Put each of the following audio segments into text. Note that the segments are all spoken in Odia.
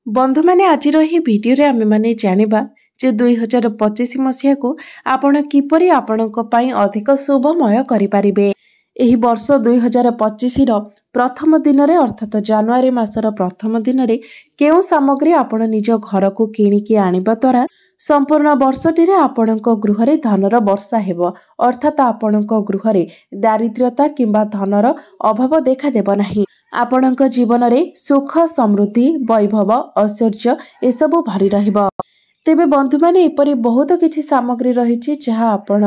बंधु मैंने आज भिडियो रे आमे माने जानिबा जे 2025 मसीहा को आपण किपरि आपणक पई अधिक शुभमय करि परिबे। एही वर्ष 2025 रो प्रथम दिन रे अर्थात जनवरी मासर प्रथम दिन रे केउ सामग्री आपण निज घर को किणिकी आनिबा द्वारा संपूर्ण वर्षटी रे आपणक गृह रे धनर वर्षा हेबो, अर्थात आपणक गृह रे दारिद्र्यता किंबा धनर अभाव देखा देबो नाही। आपणक जीवन रे सुख समृद्धि वैभव ऐश्वर्य एसबु भरी रहिबो। तेबे बंधु माने एपरि बहुत किछि सामग्री रहिछि जहा आपण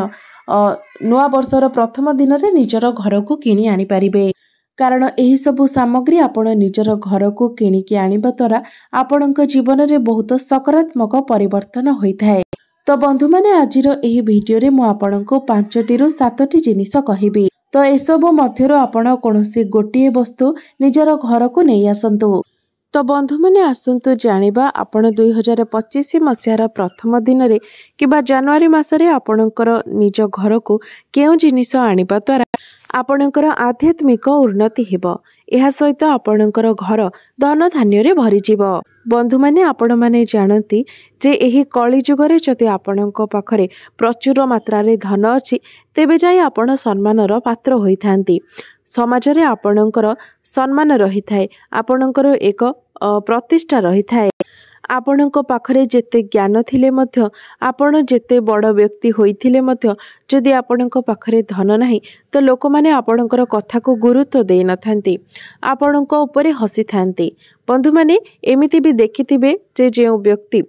नुआ वर्षर प्रथम दिन रे निजर घर को किणी आनी परिबे। कारण एही सबु सामग्री आपण निजर घर को किणिकी आनिबा द्वारा आपणक जीवन रे बहुत सकारात्मक परिवर्तन होइथाय। तो बंधु माने आजिर एही भिडियो रे मु आपणको 5टी रु 7टी जिनिस कहिबी। तो एसबु मध्यरु आपण कोनोसी गोटिए वस्तु निजर घर को नै आसंतु। तो बंधु माने आसंतु जानिबा आपण 2025 मसियार प्रथम दिन रे किबा जनवरी मासरे आपणकर निज घर को केउ जिनिस आनिबा द्वारा आपणकर आध्यात्मिक उन्नति हेबो। एहा सहित आपणकर घर धन धान्य रे भरि जीवो। बंधु माने आपण माने जानती जे एही कली जुगरे जति आपणक पाखरे प्रचुर मात्रा रे धन अछि तेबे जाई आपण सम्मानर पात्र होइथांती। समाज रे आपणकर सम्मान रहिथाय, आपणकर एक प्रतिष्ठा रहिथाय। आपणक पाखरे जेते ज्ञान थिले मध्य आपण जेते बड़ व्यक्ति होइथिले मध्य जदि आपणक पाखरे धन नाही तो लोक माने आपणकर कथा को गुरुत्व देई नथांती, आपणक ऊपर हसी थांती। बंधु माने एमिति भी देखिथिबे जे जेउ व्यक्ति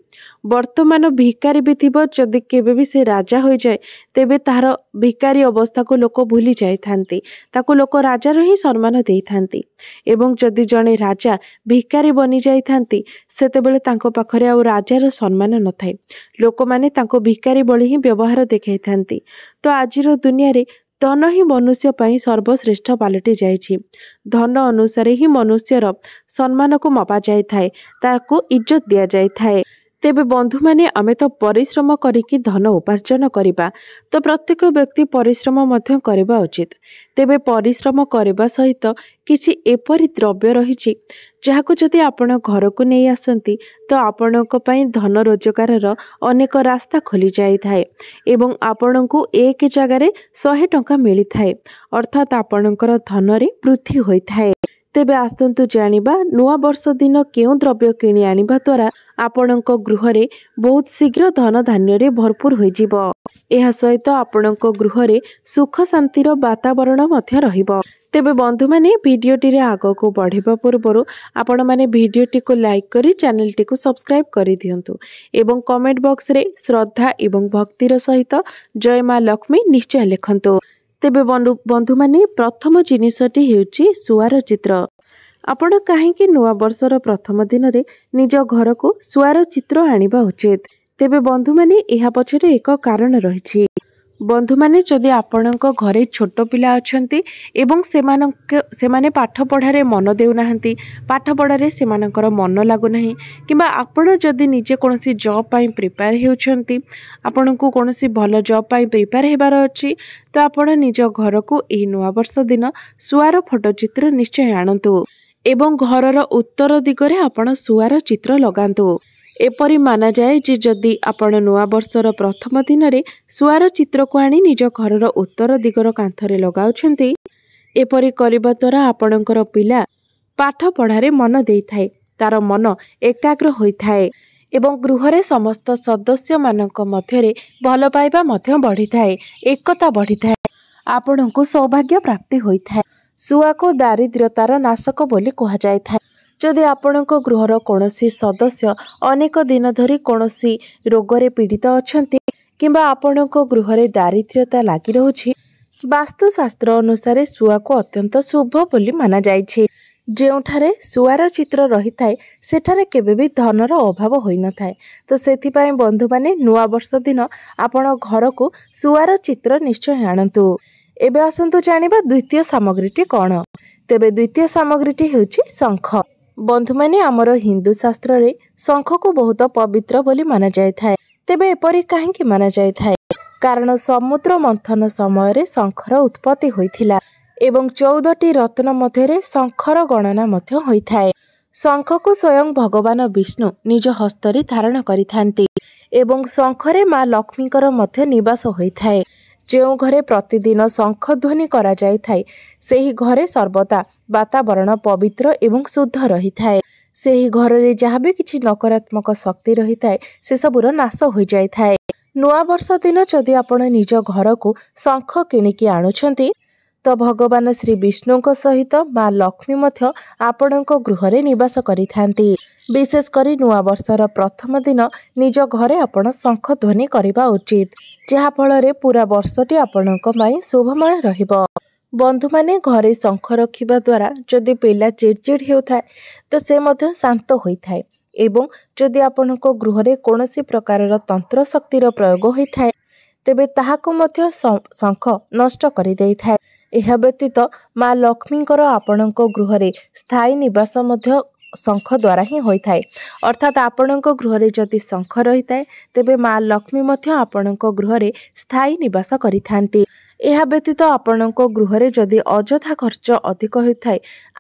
वर्तमान भिकारी भी थिबो जदि केबे भी से राजा होई जाय तेबे तार भिकारी अवस्था को लोक भूली जाय थांती, ताको लोक राजा ही सम्मान देई थांती। एवं जदि जणे राजा भिकारी बनी जाय थांती सेतेबेले तांको पाखरे आ राजार सम्मान न थाए, लोक माने तांको भिकारी बळी ही व्यवहार देखाई थांती। तो आजिर दुनिया रे धन ही मनुष्य पई सर्वश्रेष्ठ पालटी जाइछि। धन अनुसार ही मनुष्यर सम्मान को मपा जाय थाए, ताको इज्जत दिया जाय थाए। तेबे बंधु माने आमे तो परिश्रम करिकी धन उपार्जन करिबा, तो प्रत्येक व्यक्ति परिश्रम मध्य करिबा उचित। तेबे परिश्रम करिबा सहित किछि एपरि द्रव्य रहिछि जहाको जदि आपण घर को नै आसंती तो आपणक पई धन रोजगार अनेक रास्ता खोली जाई थाए एवं आपणको एक जगह रे 100 टंका मिली थाए, अर्थात आपणकर धन रे वृद्धि होई थाए। तेबे आसंतु जानिबा नुआ वर्ष दिन केउ द्रव्य किणी आनिबा द्वारा आपणक गृह रे बहुत शीघ्र धन धान्य रे भरपूर होई जिवो। एहा सहित आपणक गृह रे सुख शांतिर वातावरण मध्य रहिबो। तेबे बंधु माने भिडियोटी रे आगो को बढ़िबा पूर्वरु आपण माने भिडियोटी को लाइक करी चैनल टी को सब्सक्राइब करि दियंतु एवं कमेंट बॉक्स रे श्रद्धा एवं भक्तिर सहित जय मां लक्ष्मी निश्चय लिखंतु। तेबे बंधु माने प्रथम जिनिसटी हेउची सुआर चित्र। आपण काहेकि नुआ वर्षर प्रथम दिन रे निज घर को सुआर चित्र आनिबा उचित। तेबे बंधु माने एहा पछरे एक कारण रहिछि। बंधु माने जदि आपणक घरे छोट पिला अछंती एवं सेमाने पाठ पढ़ारे मन देउ नाहंती, पाठ पढ़ारे सेमानकर मन लागु नाही किबा आपण जदि निजे कोनोसी जॉब पई प्रिपेयर हेउछंती, आपणको कोनोसी भल जॉब पई प्रिपेयर हेबार अछि तो आपण निज घर को एही नुआ वर्ष दिन सुआर फोटो चित्र निश्चय आनंतु एवं घरर उत्तर दिगरे आपण सुआर चित्र लगांतु। एपरि माना जाए जे जदि आपण नुआ वर्षर प्रथम दिन रे सुआर चित्र को आनी निज घरर उत्तर दिगर कांथरे लगाउछंती, एपरि करिबा द्वारा आपणकर पिला पाठ पढ़ारे मन देइथाए, तार मन एकाग्र होइथाए एवं गृहरे समस्त सदस्य मानक मध्यरे भल पाइबा मध्य बढ़िथाए, एकता बढ़िथाए, आपणको सौभाग्य प्राप्ति होइथाए। सुआ को दारिद्र्यतार नाशक बोली कहा जाय थाए। जदि आपणक गृहर कोनोसी सदस्य अनेक दिन धरी कोनोसी रोगरे पीड़ित अछंती किंबा आपणक गृहरे दारिद्र्यता लागि रहुछि, वास्तुशास्त्र अनुसार सुआ को अत्यंत शुभ बोली माना जाइछि। जेउठारे सुआर चित्र रहिथाए सेठारे केबे भी धनर अभाव होई न थाए। तो सेथि पय बंधु माने नुआ वर्ष दिन आपण घर को सुआर चित्र निश्चय आनंतु। एबे आसंतु जानिबा द्वितीय सामग्रीटी कोन। तेबे द्वितीय सामग्रीटी हेउछि शंख। बंधु माने हमर हिंदू शास्त्र रे शंख को बहुत पवित्र बोली माना जाय थाए। तेबे एपरि काहेकि माना जाय थाए? कारण समुद्र मंथन समय रे शंखर उत्पत्ति होइथिला एवं 14टी रत्न मध्यरे शंखर गणना मध्य होइथाए। ଶଙ୍ଖକୁ ସ୍ୱୟଂ ଭଗବାନ ବିଷ୍ଣୁ ନିଜ ହସ୍ତରେ ଧାରଣ କରିଥାନ୍ତି ଏବଂ ଶଙ୍ଖରେ ମା ଲକ୍ଷ୍ମୀଙ୍କର ମଧ୍ୟ ନିବାସ ହୋଇଥାଏ। ଯେଉଁ ଘରେ ପ୍ରତିଦିନ ଶଙ୍ଖ ଧ୍ୱନି କରାଯାଇଥାଏ ସେହି ଘରେ ସର୍ବଦା ବାତାବରଣ ପବିତ୍ର ଏବଂ ଶୁଦ୍ଧ ରହିଥାଏ। ସେହି ଘରରେ ଯାହା ବି କିଛି ନକାରାତ୍ମକ ଶକ୍ତି ରହିଥାଏ ସେସବୁର ନାଶ ହୋଇଯାଇଥାଏ। ନୂଆ ବର୍ଷ ଦିନ ଯଦି ଆପଣ ନିଜ ଘରକୁ ଶଙ୍ଖ କିଣିକି ଆଣୁଛନ୍ତି ତ ଭଗବାନ ଶ୍ରୀ ବିଷ୍ଣୁଙ୍କ ସହିତ ମା ଲକ୍ଷ୍ମୀ ମଧ୍ୟ ଆପଣଙ୍କ ଗୃହରେ ନିବାସ କରିଥାନ୍ତି। ବିଶେଷ କରି ନୂଆ ବର୍ଷର ପ୍ରଥମ ଦିନ ନିଜ ଘରେ ଆପଣ ଶଙ୍ଖ ଧ୍ୱନି କରିବା ଉଚିତ, ଯାହାଫଳରେ ପୁରା ବର୍ଷଟି ଆପଣଙ୍କ ପାଇଁ ଶୁଭମୟ ରହିବ। ବନ୍ଧୁମାନେ, ଘରେ ଶଙ୍ଖ ରଖିବା ଦ୍ୱାରା ଯଦି ପିଲା ଚିଡ଼ଚିଡ଼ ହେଉଥାଏ ତ ସେ ମଧ୍ୟ ଶାନ୍ତ ହୋଇଥାଏ ଏବଂ ଯଦି ଆପଣଙ୍କ ଗୃହରେ କୌଣସି ପ୍ରକାରର ତନ୍ତ୍ର ଶକ୍ତିର ପ୍ରୟୋଗ ହୋଇଥାଏ ତେବେ ତାହାକୁ ମଧ୍ୟ ଶଙ୍ଖ ନଷ୍ଟ କରିଦେଇଥାଏ। ଏହା ବ୍ୟତୀତ ମା ଲକ୍ଷ୍ମୀଙ୍କର ଆପଣଙ୍କ ଗୃହରେ ସ୍ଥାୟୀ ନିବାସ ମଧ୍ୟ ଶଙ୍ଖ ଦ୍ୱାରା ହିଁ ହୋଇଥାଏ। ଅର୍ଥାତ୍ ଆପଣଙ୍କ ଗୃହରେ ଯଦି ଶଙ୍ଖ ରହିଥାଏ ତେବେ ମା ଲକ୍ଷ୍ମୀ ମଧ୍ୟ ଆପଣଙ୍କ ଗୃହରେ ସ୍ଥାୟୀ ନିବାସ କରିଥାନ୍ତି। ଏହା ବ୍ୟତୀତ ଆପଣଙ୍କ ଗୃହରେ ଯଦି ଅଯଥା ଖର୍ଚ୍ଚ ଅଧିକ ହୋଇଥାଏ,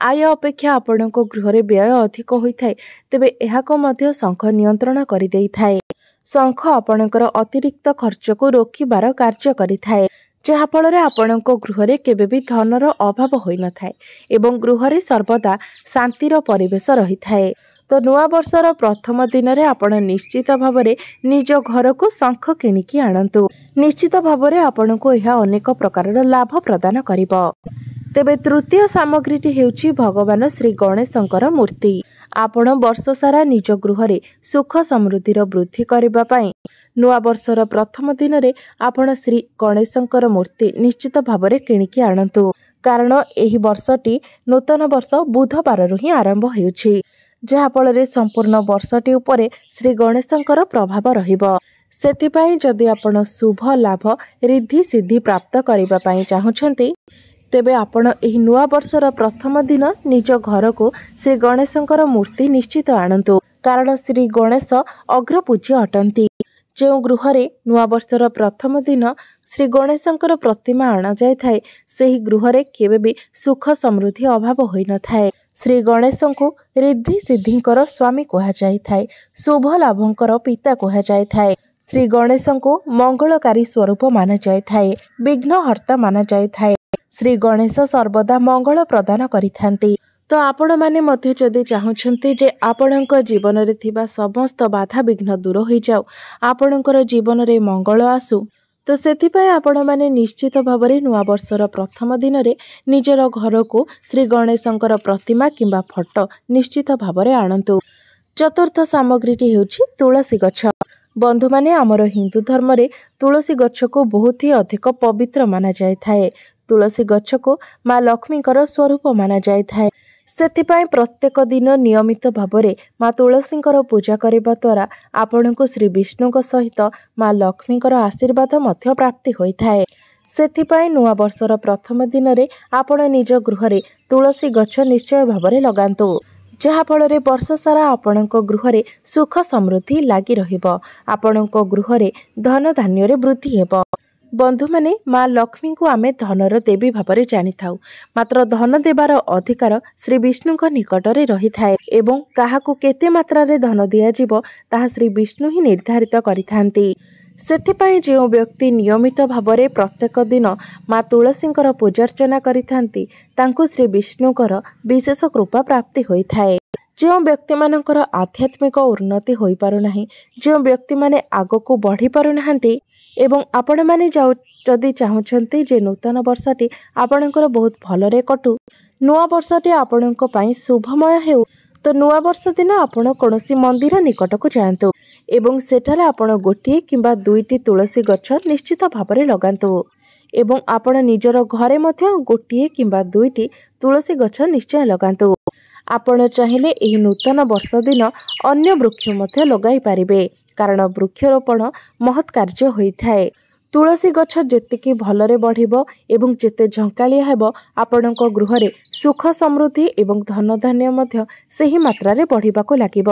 ଆୟ ଅପେକ୍ଷା ଆପଣଙ୍କ ଗୃହରେ ବ୍ୟୟ ଅଧିକ ହୋଇଥାଏ ତେବେ ଏହାକୁ ମଧ୍ୟ ଶଙ୍ଖ ନିୟନ୍ତ୍ରଣ କରିଦେଇଥାଏ। ଶଙ୍ଖ ଆପଣଙ୍କର ଅତିରିକ୍ତ ଖର୍ଚ୍ଚକୁ ରୋକିବାର କାର୍ଯ୍ୟ କରିଥାଏ, ଯାହାଫଳରେ ଆପଣଙ୍କ ଗୃହରେ କେବେ ବି ଧନର ଅଭାବ ହୋଇନଥାଏ ଏବଂ ଗୃହରେ ସର୍ବଦା ଶାନ୍ତିର ପରିବେଶ ରହିଥାଏ। ତ ନୂଆ ବର୍ଷର ପ୍ରଥମ ଦିନରେ ଆପଣ ନିଶ୍ଚିତ ଭାବରେ ନିଜ ଘରକୁ ଶଙ୍ଖ କିଣିକି ଆଣନ୍ତୁ। ନିଶ୍ଚିତ ଭାବରେ ଆପଣଙ୍କୁ ଏହା ଅନେକ ପ୍ରକାରର ଲାଭ ପ୍ରଦାନ କରିବ। ତେବେ ତୃତୀୟ ସାମଗ୍ରୀଟି ହେଉଛି ଭଗବାନ ଶ୍ରୀ ଗଣେଶଙ୍କର ମୂର୍ତ୍ତି। ଆପଣ ବର୍ଷ ସାରା ନିଜ ଗୃହରେ ସୁଖ ସମୃଦ୍ଧିର ବୃଦ୍ଧି କରିବା ପାଇଁ ନୂଆ ବର୍ଷର ପ୍ରଥମ ଦିନରେ ଆପଣ ଶ୍ରୀ ଗଣେଶଙ୍କର ମୂର୍ତ୍ତି ନିଶ୍ଚିତ ଭାବରେ କିଣିକି ଆଣନ୍ତୁ, କାରଣ ଏହି ବର୍ଷଟି ନୂତନ ବର୍ଷ ବୁଧବାରରୁ ହିଁ ଆରମ୍ଭ ହେଉଛି, ଯାହାଫଳରେ ସମ୍ପୂର୍ଣ୍ଣ ବର୍ଷଟି ଉପରେ ଶ୍ରୀ ଗଣେଶଙ୍କର ପ୍ରଭାବ ରହିବ। ସେଥିପାଇଁ ଯଦି ଆପଣ ଶୁଭ ଲାଭ ରିଦ୍ଧି ସିଦ୍ଧି ପ୍ରାପ୍ତ କରିବା ପାଇଁ ଚାହୁଁଛନ୍ତି ତେବେ ଆପଣ ଏହି ନୂଆ ବର୍ଷର ପ୍ରଥମ ଦିନ ନିଜ ଘରକୁ ଶ୍ରୀ ଗଣେଶଙ୍କର ମୂର୍ତ୍ତି ନିଶ୍ଚିତ ଆଣନ୍ତୁ, କାରଣ ଶ୍ରୀ ଗଣେଶ ଅଗ୍ରପୂଜ୍ୟ ଅଟନ୍ତି। ଯେଉଁ ଗୃହରେ ନୂଆବର୍ଷର ପ୍ରଥମ ଦିନ ଶ୍ରୀ ଗଣେଶଙ୍କର ପ୍ରତିମା ଅଣାଯାଇଥାଏ ସେହି ଗୃହରେ କେବେ ବି ସୁଖ ସମୃଦ୍ଧି ଅଭାବ ହୋଇନଥାଏ। ଶ୍ରୀ ଗଣେଶଙ୍କୁ ରିଦ୍ଧି ସିଦ୍ଧିଙ୍କର ସ୍ୱାମୀ କୁହାଯାଇଥାଏ, ଶୁଭ ଲାଭଙ୍କର ପିତା କୁହାଯାଇଥାଏ। ଶ୍ରୀ ଗଣେଶଙ୍କୁ ମଙ୍ଗଳକାରୀ ସ୍ୱରୂପ ମାନାଯାଇଥାଏ, ବିଘ୍ନହର୍ତ୍ତା ମାନାଯାଇଥାଏ। ଶ୍ରୀ ଗଣେଶ ସର୍ବଦା ମଙ୍ଗଳ ପ୍ରଦାନ କରିଥାନ୍ତି। ତ ଆପଣମାନେ ମଧ୍ୟ ଯଦି ଚାହୁଁଛନ୍ତି ଯେ ଆପଣଙ୍କ ଜୀବନରେ ଥିବା ସମସ୍ତ ବାଧାବିଘ୍ନ ଦୂର ହୋଇଯାଉ, ଆପଣଙ୍କର ଜୀବନରେ ମଙ୍ଗଳ ଆସୁ, ତ ସେଥିପାଇଁ ଆପଣମାନେ ନିଶ୍ଚିତ ଭାବରେ ନୂଆବର୍ଷର ପ୍ରଥମ ଦିନରେ ନିଜର ଘରକୁ ଶ୍ରୀ ଗଣେଶଙ୍କର ପ୍ରତିମା କିମ୍ବା ଫଟୋ ନିଶ୍ଚିତ ଭାବରେ ଆଣନ୍ତୁ। ଚତୁର୍ଥ ସାମଗ୍ରୀଟି ହେଉଛି ତୁଳସୀ ଗଛ। ବନ୍ଧୁମାନେ, ଆମର ହିନ୍ଦୁ ଧର୍ମରେ ତୁଳସୀ ଗଛକୁ ବହୁତ ହି ଅଧିକ ପବିତ୍ର ମାନାଯାଇଥାଏ। ତୁଳସୀ ଗଛକୁ ମା ଲକ୍ଷ୍ମୀଙ୍କର ସ୍ୱରୂପ ମାନାଯାଇଥାଏ। ସେଥିପାଇଁ ପ୍ରତ୍ୟେକ ଦିନ ନିୟମିତ ଭାବରେ ମା ତୁଳସୀଙ୍କର ପୂଜା କରିବା ଦ୍ୱାରା ଆପଣଙ୍କୁ ଶ୍ରୀ ବିଷ୍ଣୁଙ୍କ ସହିତ ମା ଲକ୍ଷ୍ମୀଙ୍କର ଆଶୀର୍ବାଦ ମଧ୍ୟ ପ୍ରାପ୍ତି ହୋଇଥାଏ। ସେଥିପାଇଁ ନୂଆବର୍ଷର ପ୍ରଥମ ଦିନରେ ଆପଣ ନିଜ ଗୃହରେ ତୁଳସୀ ଗଛ ନିଶ୍ଚୟ ଭାବରେ ଲଗାନ୍ତୁ, ଯାହାଫଳରେ ବର୍ଷ ସାରା ଆପଣଙ୍କ ଗୃହରେ ସୁଖ ସମୃଦ୍ଧି ଲାଗି ରହିବ। ଆପଣଙ୍କ ଗୃହରେ ଧନ ଧାନ୍ୟରେ ବୃଦ୍ଧି ହେବ। ବନ୍ଧୁମାନେ, ମା ଲକ୍ଷ୍ମୀଙ୍କୁ ଆମେ ଧନର ଦେବୀ ଭାବରେ ଜାଣିଥାଉ, ମାତ୍ର ଧନ ଦେବାର ଅଧିକାର ଶ୍ରୀ ବିଷ୍ଣୁଙ୍କ ନିକଟରେ ରହିଥାଏ ଏବଂ କାହାକୁ କେତେ ମାତ୍ରାରେ ଧନ ଦିଆଯିବ ତାହା ଶ୍ରୀ ବିଷ୍ଣୁ ହିଁ ନିର୍ଦ୍ଧାରିତ କରିଥାନ୍ତି। ସେଥିପାଇଁ ଯେଉଁ ବ୍ୟକ୍ତି ନିୟମିତ ଭାବରେ ପ୍ରତ୍ୟେକ ଦିନ ମା ତୁଳସୀଙ୍କର ପୂଜାର୍ଚ୍ଚନା କରିଥାନ୍ତି ତାଙ୍କୁ ଶ୍ରୀ ବିଷ୍ଣୁଙ୍କର ବିଶେଷ କୃପା ପ୍ରାପ୍ତି ହୋଇଥାଏ। ଯେଉଁ ବ୍ୟକ୍ତିମାନଙ୍କର ଆଧ୍ୟାତ୍ମିକ ଉନ୍ନତି ହୋଇପାରୁନାହିଁ, ଯେଉଁ ବ୍ୟକ୍ତିମାନେ ଆଗକୁ ବଢ଼ି ପାରୁନାହାନ୍ତି ଏବଂ ଆପଣମାନେ ଯଦି ଚାହୁଁଛନ୍ତି ଯେ ନୂତନ ବର୍ଷଟି ଆପଣଙ୍କର ବହୁତ ଭଲରେ କଟୁ, ନୂଆ ବର୍ଷଟି ଆପଣଙ୍କ ପାଇଁ ଶୁଭମୟ ହେଉ, ତ ନୂଆ ବର୍ଷ ଦିନ ଆପଣ କୌଣସି ମନ୍ଦିର ନିକଟକୁ ଯାଆନ୍ତୁ ଏବଂ ସେଠାରେ ଆପଣ ଗୋଟିଏ କିମ୍ବା ଦୁଇଟି ତୁଳସୀ ଗଛ ନିଶ୍ଚିତ ଭାବରେ ଲଗାନ୍ତୁ ଏବଂ ଆପଣ ନିଜର ଘରେ ମଧ୍ୟ ଗୋଟିଏ କିମ୍ବା ଦୁଇଟି ତୁଳସୀ ଗଛ ନିଶ୍ଚୟ ଲଗାନ୍ତୁ। ଆପଣ ଚାହିଁଲେ ଏହି ନୂତନ ବର୍ଷ ଦିନ ଅନ୍ୟ ବୃକ୍ଷ ମଧ୍ୟ ଲଗାଇ ପାରିବେ, କାରଣ ବୃକ୍ଷରୋପଣ ମହତ୍ କାର୍ଯ୍ୟ ହୋଇଥାଏ। ତୁଳସୀ ଗଛ ଯେତିକି ଭଲରେ ବଢ଼ିବ ଏବଂ ଯେତେ ଝଙ୍କାଳିଆ ହେବ, ଆପଣଙ୍କ ଗୃହରେ ସୁଖ ସମୃଦ୍ଧି ଏବଂ ଧନଧାନ୍ୟ ମଧ୍ୟ ସେହି ମାତ୍ରାରେ ବଢ଼ିବାକୁ ଲାଗିବ।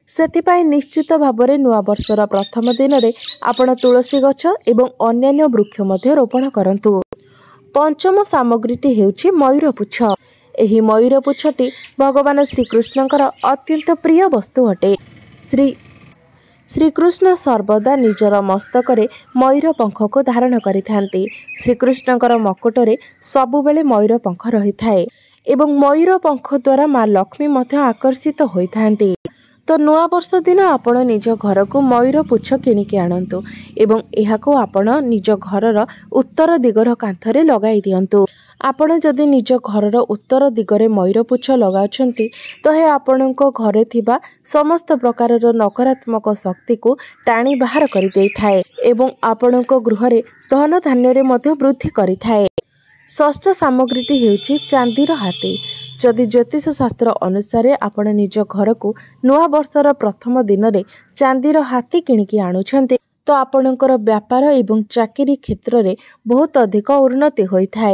ସେଥିପାଇଁ ନିଶ୍ଚିତ ଭାବରେ ନୂଆବର୍ଷର ପ୍ରଥମ ଦିନରେ ଆପଣ ତୁଳସୀ ଗଛ ଏବଂ ଅନ୍ୟାନ୍ୟ ବୃକ୍ଷ ମଧ୍ୟ ରୋପଣ କରନ୍ତୁ। ପଞ୍ଚମ ସାମଗ୍ରୀଟି ହେଉଛି ମୟୂର ପୁଚ୍ଛ। ଏହି ମୟୂର ପୁଚ୍ଛଟି ଭଗବାନ ଶ୍ରୀକୃଷ୍ଣଙ୍କର ଅତ୍ୟନ୍ତ ପ୍ରିୟ ବସ୍ତୁ ଅଟେ। ଶ୍ରୀକୃଷ୍ଣ ସର୍ବଦା ନିଜର ମସ୍ତକରେ ମୟୂର ପଙ୍ଖକୁ ଧାରଣ କରିଥାନ୍ତି। ଶ୍ରୀକୃଷ୍ଣଙ୍କର ମକୁଟରେ ସବୁବେଳେ ମୟୂର ପଙ୍ଖ ରହିଥାଏ ଏବଂ ମୟୂର ପଙ୍ଖ ଦ୍ୱାରା ମା ଲକ୍ଷ୍ମୀ ମଧ୍ୟ ଆକର୍ଷିତ ହୋଇଥାନ୍ତି। ତ ନୂଆ ବର୍ଷ ଦିନ ଆପଣ ନିଜ ଘରକୁ ମୟୂର ପୁଚ୍ଛ କିଣିକି ଆଣନ୍ତୁ ଏବଂ ଏହାକୁ ଆପଣ ନିଜ ଘରର ଉତ୍ତର ଦିଗର କାନ୍ଥରେ ଲଗାଇ ଦିଅନ୍ତୁ। ଆପଣ ଯଦି ନିଜ ଘରର ଉତ୍ତର ଦିଗରେ ମୟୂର ପୁଚ୍ଛ ଲଗାଉଛନ୍ତି ତ ଏହା ଆପଣଙ୍କ ଘରେ ଥିବା ସମସ୍ତ ପ୍ରକାରର ନକାରାତ୍ମକ ଶକ୍ତିକୁ ଟାଣି ବାହାର କରିଦେଇଥାଏ ଏବଂ ଆପଣଙ୍କ ଗୃହରେ ଧନ ଧାନ୍ୟରେ ମଧ୍ୟ ବୃଦ୍ଧି କରିଥାଏ। ଷଷ୍ଠ ସାମଗ୍ରୀଟି ହେଉଛି ଚାନ୍ଦିର ହାତୀ। ଯଦି ଜ୍ୟୋତିଷ ଶାସ୍ତ୍ର ଅନୁସାରେ ଆପଣ ନିଜ ଘରକୁ ନୂଆ ବର୍ଷର ପ୍ରଥମ ଦିନରେ ଚାନ୍ଦିର ହାତୀ କିଣିକି ଆଣୁଛନ୍ତି ତ ଆପଣଙ୍କର ବ୍ୟାପାର ଏବଂ ଚାକିରି କ୍ଷେତ୍ରରେ ବହୁତ ଅଧିକ ଉନ୍ନତି ହୋଇଥାଏ।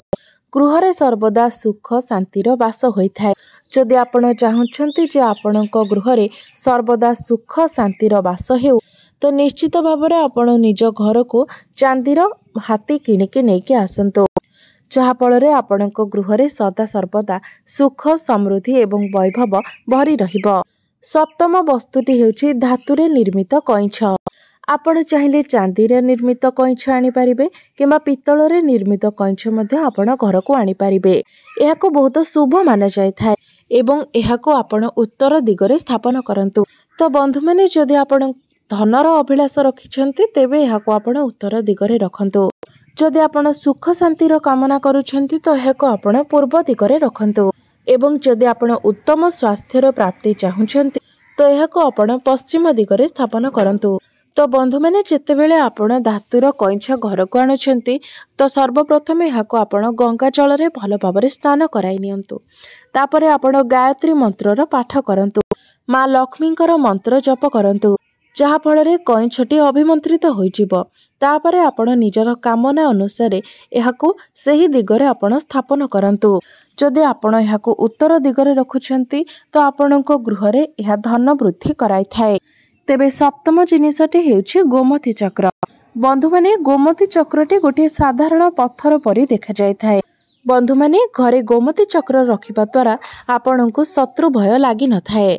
ଗୃହରେ ସର୍ବଦା ସୁଖ ଶାନ୍ତିର ବାସ ହୋଇଥାଏ। ଯଦି ଆପଣ ଚାହୁଁଛନ୍ତି ଯେ ଆପଣଙ୍କ ଗୃହରେ ସର୍ବଦା ସୁଖ ଶାନ୍ତିର ବାସ ହେଉ ତ ନିଶ୍ଚିତ ଭାବରେ ଆପଣ ନିଜ ଘରକୁ ଚାନ୍ଦିର ହାତୀ କିଣିକି ନେଇକି ଆସନ୍ତୁ, ଯାହାଫଳରେ ଆପଣଙ୍କ ଗୃହରେ ସଦା ସର୍ବଦା ସୁଖ ସମୃଦ୍ଧି ଏବଂ ବୈଭବ ଭରି ରହିବ। ସପ୍ତମ ବସ୍ତୁଟି ହେଉଛି ଧାତୁରେ ନିର୍ମିତ କଇଁଛ। ଆପଣ ଚାହିଁଲେ ଚାନ୍ଦିରେ ନିର୍ମିତ କଇଁଛ ଆଣିପାରିବେ କିମ୍ବା ପିତ୍ତଳରେ ନିର୍ମିତ କଇଁଛ ମଧ୍ୟ ଆପଣ ଘରକୁ ଆଣିପାରିବେ। ଏହାକୁ ବହୁତ ଶୁଭ ମାନାଯାଇଥାଏ ଏବଂ ଏହାକୁ ଆପଣ ଉତ୍ତର ଦିଗରେ ସ୍ଥାପନ କରନ୍ତୁ। ତ ବନ୍ଧୁମାନେ, ଯଦି ଆପଣ ଧନର ଅଭିଳାଷ ରଖିଛନ୍ତି ତେବେ ଏହାକୁ ଆପଣ ଉତ୍ତର ଦିଗରେ ରଖନ୍ତୁ। ଯଦି ଆପଣ ସୁଖ ଶାନ୍ତିର କାମନା କରୁଛନ୍ତି ତ ଏହାକୁ ଆପଣ ପୂର୍ବ ଦିଗରେ ରଖନ୍ତୁ ଏବଂ ଯଦି ଆପଣ ଉତ୍ତମ ସ୍ୱାସ୍ଥ୍ୟର ପ୍ରାପ୍ତି ଚାହୁଁଛନ୍ତି ତ ଏହାକୁ ଆପଣ ପଶ୍ଚିମ ଦିଗରେ ସ୍ଥାପନ କରନ୍ତୁ। ତ ବନ୍ଧୁମାନେ, ଯେତେବେଳେ ଆପଣ ଧାତୁର କଇଁଛ ଘରକୁ ଆଣୁଛନ୍ତି ତ ସର୍ବପ୍ରଥମେ ଏହାକୁ ଆପଣ ଗଙ୍ଗା ଜଳରେ ଭଲ ଭାବରେ ସ୍ନାନ କରାଇ ନିଅନ୍ତୁ। ତାପରେ ଆପଣ ଗାୟତ୍ରୀ ମନ୍ତ୍ରର ପାଠ କରନ୍ତୁ, ମା ଲକ୍ଷ୍ମୀଙ୍କର ମନ୍ତ୍ର ଜପ କରନ୍ତୁ, ଯାହାଫଳରେ କଇଁଛଟି ଅଭିମନ୍ତ୍ରିତ ହୋଇଯିବ। ତାପରେ ଆପଣ ନିଜର କାମନା ଅନୁସାରେ ଏହାକୁ ସେହି ଦିଗରେ ଆପଣ ସ୍ଥାପନ କରନ୍ତୁ। ଯଦି ଆପଣ ଏହାକୁ ଉତ୍ତର ଦିଗରେ ରଖୁଛନ୍ତି ତ ଆପଣଙ୍କ ଗୃହରେ ଏହା ଧନ ବୃଦ୍ଧି କରାଇଥାଏ। ତେବେ ସପ୍ତମ ଜିନିଷଟି ହେଉଛି ଗୋମତୀ ଚକ୍ର। ବନ୍ଧୁମାନେ, ଗୋମତୀ ଚକ୍ରଟି ଗୋଟିଏ ସାଧାରଣ ପଥର ପରି ଦେଖାଯାଇଥାଏ। ବନ୍ଧୁମାନେ, ଘରେ ଗୋମତୀ ଚକ୍ର ରଖିବା ଦ୍ୱାରା ଆପଣଙ୍କୁ ଶତ୍ରୁ ଭୟ ଲାଗିନଥାଏ।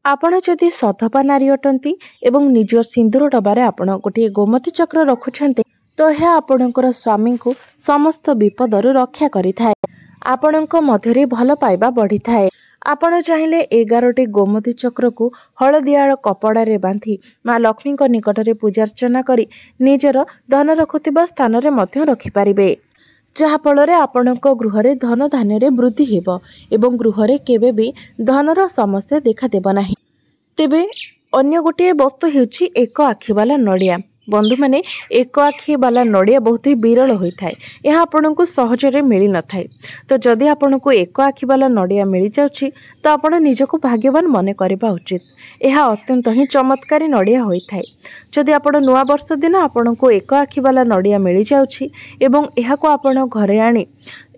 ଆପଣ ଯଦି ସଧବା ନାରୀ ଅଟନ୍ତି ଏବଂ ନିଜ ସିନ୍ଦୁର ଡବାରେ ଆପଣ ଗୋଟିଏ ଗୋମତୀ ଚକ୍ର ରଖୁଛନ୍ତି ତ ଏହା ଆପଣଙ୍କର ସ୍ୱାମୀଙ୍କୁ ସମସ୍ତ ବିପଦରୁ ରକ୍ଷା କରିଥାଏ। ଆପଣଙ୍କ ମଧ୍ୟରେ ଭଲ ପାଇବା ବଢ଼ିଥାଏ। ଆପଣ ଚାହିଁଲେ 11ଟି ଗୋମତୀ ଚକ୍ରକୁ ହଳଦିଆ କପଡ଼ାରେ ବାନ୍ଧି ମା ଲକ୍ଷ୍ମୀଙ୍କ ନିକଟରେ ପୂଜାର୍ଚ୍ଚନା କରି ନିଜର ଧନ ରଖୁଥିବା ସ୍ଥାନରେ ମଧ୍ୟ ରଖିପାରିବେ, ଯାହାଫଳରେ ଆପଣଙ୍କ ଗୃହରେ ଧନ ଧାନ୍ୟରେ ବୃଦ୍ଧି ହେବ ଏବଂ ଗୃହରେ କେବେ ବି ଧନର ସମସ୍ୟା ଦେଖାଦେବ ନାହିଁ। ତେବେ ଅନ୍ୟ ଗୋଟିଏ ବସ୍ତୁ ହେଉଛି ଏକ ଆଖି ବାଲା ନଡ଼ିଆ। ବନ୍ଧୁମାନେ, ଏକ ଆଖି ବାଲା ନଡ଼ିଆ ବହୁତ ହି ବିରଳ ହୋଇଥାଏ। ଏହା ଆପଣଙ୍କୁ ସହଜରେ ମିଳିନଥାଏ। ତ ଯଦି ଆପଣଙ୍କୁ ଏକ ଆଖି ବାଲା ନଡ଼ିଆ ମିଳିଯାଉଛି ତ ଆପଣ ନିଜକୁ ଭାଗ୍ୟବାନ ମନେ କରିବା ଉଚିତ। ଏହା ଅତ୍ୟନ୍ତ ହିଁ ଚମତ୍କାରୀ ନଡ଼ିଆ ହୋଇଥାଏ। ଯଦି ଆପଣ ନୂଆ ବର୍ଷ ଦିନ ଆପଣଙ୍କୁ ଏକ ଆଖି ବାଲା ନଡ଼ିଆ ମିଳିଯାଉଛି ଏବଂ ଏହାକୁ ଆପଣ ଘରେ ଆଣି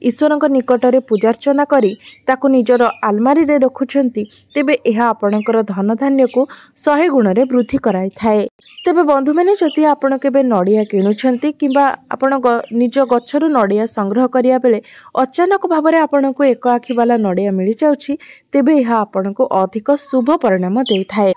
ଈଶ୍ୱରଙ୍କ ନିକଟରେ ପୂଜାର୍ଚ୍ଚନା କରି ତାକୁ ନିଜର ଆଲମାରିରେ ରଖୁଛନ୍ତି ତେବେ ଏହା ଆପଣଙ୍କର ଧନ ଧାନ୍ୟକୁ 100 ଗୁଣରେ ବୃଦ୍ଧି କରାଇଥାଏ। ତେବେ ବନ୍ଧୁମାନେ, ଯଦି ଆପଣ କେବେ ନଡ଼ିଆ କିଣୁଛନ୍ତି କିମ୍ବା ଆପଣ ନିଜ ଗଛରୁ ନଡ଼ିଆ ସଂଗ୍ରହ କରିବା ବେଳେ ଅଚାନକ ଭାବରେ ଆପଣଙ୍କୁ ଏକ ଆଖି ବାଲା ନଡ଼ିଆ ମିଳିଯାଉଛି ତେବେ ଏହା ଆପଣଙ୍କୁ ଅଧିକ ଶୁଭ ପରିଣାମ ଦେଇଥାଏ।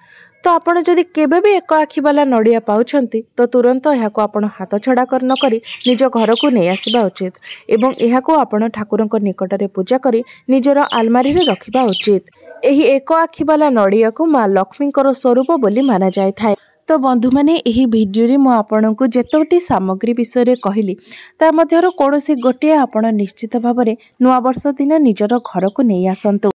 ତ ଆପଣ ଯଦି କେବେ ବି ଏକ ଆଖି ବାଲା ନଡ଼ିଆ ପାଉଛନ୍ତି ତ ତୁରନ୍ତ ଏହାକୁ ଆପଣ ହାତଛଡ଼ା ନ କରି ନିଜ ଘରକୁ ନେଇ ଆସିବା ଉଚିତ ଏବଂ ଏହାକୁ ଆପଣ ଠାକୁରଙ୍କ ନିକଟରେ ପୂଜା କରି ନିଜର ଆଲମାରିରେ ରଖିବା ଉଚିତ। ଏହି ଏକ ଆଖି ବାଲା ନଡ଼ିଆକୁ ମା ଲକ୍ଷ୍ମୀଙ୍କର ସ୍ୱରୂପ ବୋଲି ମାନାଯାଇଥାଏ। ତ ବନ୍ଧୁମାନେ, ଏହି ଭିଡ଼ିଓରେ ମୁଁ ଆପଣଙ୍କୁ ଯେତୋଟି ସାମଗ୍ରୀ ବିଷୟରେ କହିଲି ତା ମଧ୍ୟରୁ କୌଣସି ଗୋଟିଏ ଆପଣ ନିଶ୍ଚିତ ଭାବରେ ନୂଆବର୍ଷ ଦିନ ନିଜର ଘରକୁ ନେଇ ଆସନ୍ତୁ,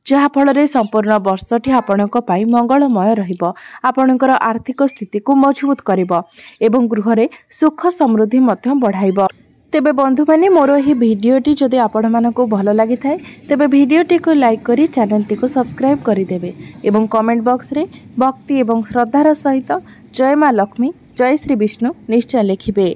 ଯାହାଫଳରେ ସମ୍ପୂର୍ଣ୍ଣ ବର୍ଷଟି ଆପଣଙ୍କ ପାଇଁ ମଙ୍ଗଳମୟ ରହିବ, ଆପଣଙ୍କର ଆର୍ଥିକ ସ୍ଥିତିକୁ ମଜବୁତ କରିବ ଏବଂ ଗୃହରେ ସୁଖ ସମୃଦ୍ଧି ମଧ୍ୟ ବଢ଼ାଇବ। ତେବେ ବନ୍ଧୁମାନେ, ମୋର ଏହି ଭିଡ଼ିଓଟି ଯଦି ଆପଣମାନଙ୍କୁ ଭଲ ଲାଗିଥାଏ ତେବେ ଭିଡ଼ିଓଟିକୁ ଲାଇକ୍ କରି ଚ୍ୟାନେଲଟିକୁ ସବସ୍କ୍ରାଇବ୍ କରିଦେବେ ଏବଂ କମେଣ୍ଟ ବକ୍ସରେ ଭକ୍ତି ଏବଂ ଶ୍ରଦ୍ଧାର ସହିତ ଜୟ ମା ଲକ୍ଷ୍ମୀ, ଜୟ ଶ୍ରୀ ବିଷ୍ଣୁ ନିଶ୍ଚୟ ଲେଖିବେ।